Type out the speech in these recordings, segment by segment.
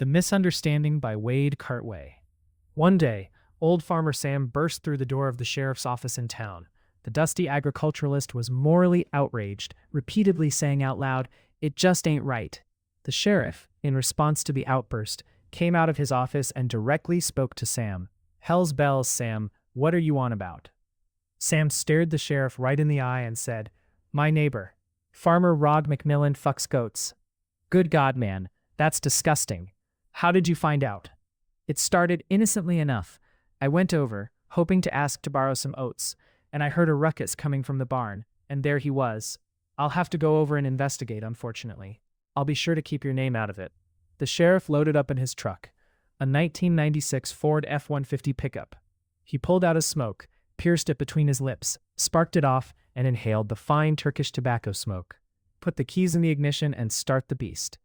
The Misunderstanding by Wade Cartway. One day, old Farmer Sam burst through the door of the sheriff's office in town. The dusty agriculturalist was morally outraged, repeatedly saying out loud, "It just ain't right." The sheriff, in response to the outburst, came out of his office and directly spoke to Sam. "Hell's bells, Sam, what are you on about?" Sam stared the sheriff right in the eye and said, "My neighbor, Farmer Rod McMillan fucks goats." "Good God, man, that's disgusting. How did you find out?" "It started innocently enough. I went over, hoping to ask to borrow some oats, and I heard a ruckus coming from the barn, and there he was. I'll have to go over and investigate, unfortunately. I'll be sure to keep your name out of it." The sheriff loaded up in his truck, a 1996 Ford F-150 pickup. He pulled out a smoke, pierced it between his lips, sparked it off, and inhaled the fine Turkish tobacco smoke. Put the keys in the ignition and start the beast.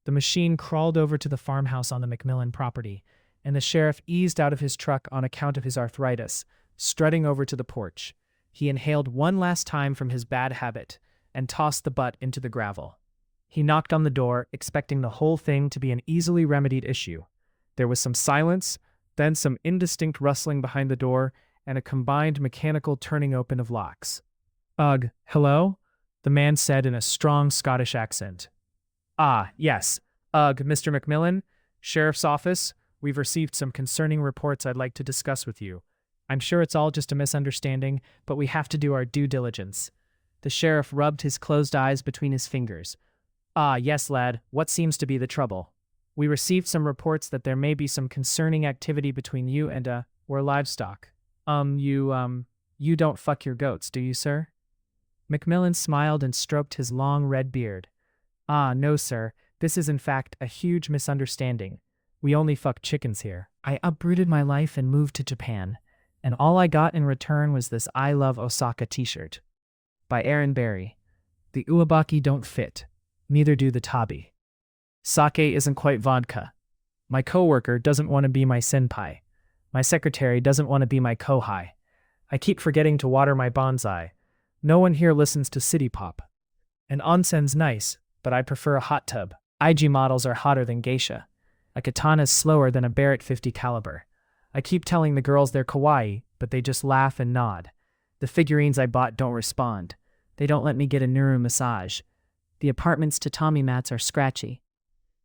The machine crawled over to the farmhouse on the McMillan property, and the sheriff eased out of his truck on account of his arthritis, strutting over to the porch. He inhaled one last time from his bad habit and tossed the butt into the gravel. He knocked on the door, expecting the whole thing to be an easily remedied issue. There was some silence, then some indistinct rustling behind the door, and a combined mechanical turning open of locks. "Ugh, hello?" the man said in a strong Scottish accent. "Ah, yes. Mr. McMillan? Sheriff's office? We've received some concerning reports I'd like to discuss with you. I'm sure it's all just a misunderstanding, but we have to do our due diligence." The sheriff rubbed his closed eyes between his fingers. "Ah, yes, lad. What seems to be the trouble?" "We received some reports that there may be some concerning activity between you and, or livestock. You don't fuck your goats, do you, sir?" McMillan smiled and stroked his long red beard. "Ah, no, sir. This is in fact a huge misunderstanding. We only fuck chickens here. I uprooted my life and moved to Japan, and all I got in return was this I Love Osaka t-shirt. By Aaron Barry. The uabaki don't fit. Neither do the tabi. Sake isn't quite vodka. My coworker doesn't want to be my senpai. My secretary doesn't want to be my kohai. I keep forgetting to water my bonsai. No one here listens to city pop. And onsen's nice, but I prefer a hot tub. IG models are hotter than geisha. A katana's slower than a Barrett 50 caliber. I keep telling the girls they're kawaii, but they just laugh and nod. The figurines I bought don't respond. They don't let me get a Nuru massage. The apartment's tatami mats are scratchy.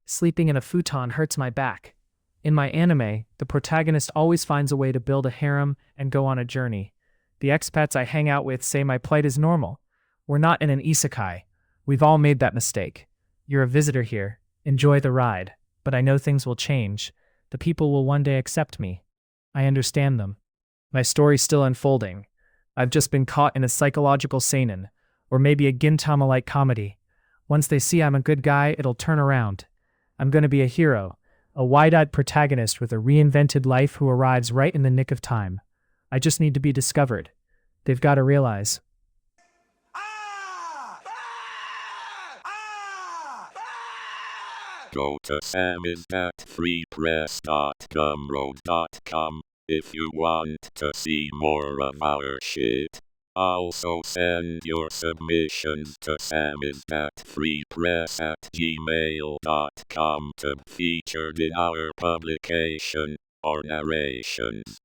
Sleeping in a futon hurts my back. In my anime, the protagonist always finds a way to build a harem and go on a journey. The expats I hang out with say my plight is normal. We're not in an isekai. We've all made that mistake. You're a visitor here. Enjoy the ride. But I know things will change. The people will one day accept me. I understand them. My story's still unfolding. I've just been caught in a psychological seinen, or maybe a Gintama-like comedy. Once they see I'm a good guy, it'll turn around. I'm gonna be a hero, a wide-eyed protagonist with a reinvented life who arrives right in the nick of time. I just need to be discovered. They've got to realize. Go to samizdat.freepress.gumroad.com if you want to see more of our shit. Also send your submissions to samizdatfreepress@gmail.com to be featured in our publication or narrations.